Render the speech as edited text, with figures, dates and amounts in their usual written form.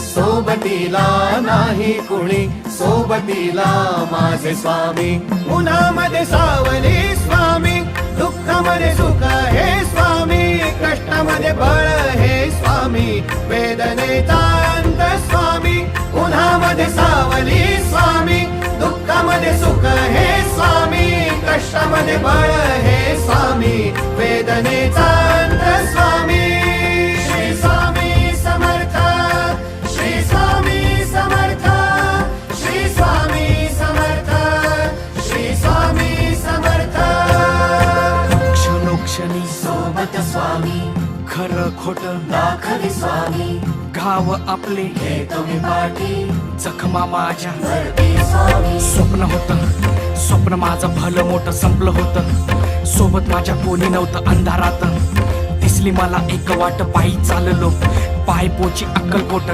सोबतीला नाही कुणी, सोबतीला माझे स्वामी. उन्हामध्ये सावली स्वामी, दुःखामध्ये सुख हे स्वामी, कष्टामध्ये बळ हे स्वामी, वेदनेचा अंत स्वामी. उन्हामध्ये सावली स्वामी, दुःखामध्ये सुख हे स्वामी, कष्टामध्ये बळ हे स्वामी, वेदनेचा अंत स्वामी. श्री स्वामी समर्थ, श्री स्वामी समर्थ, श्री स्वामी समर्थ, श्री स्वामी समर्थ. क्षणोक्षणी सोबत स्वामी, खरं खोट दाखवी स्वामी, घाव आपले हे तुम्ही पाठी जखमा माझ्या भरती स्वामी. स्वप्न होतं, स्वप्न माझं भलं मोठं संपलं होतं. सोबत माझ्या कोणी नव्हतं अंधारात. दिसली मला एक वाट, पायी चाललो पाय पोची अक्कलकोट.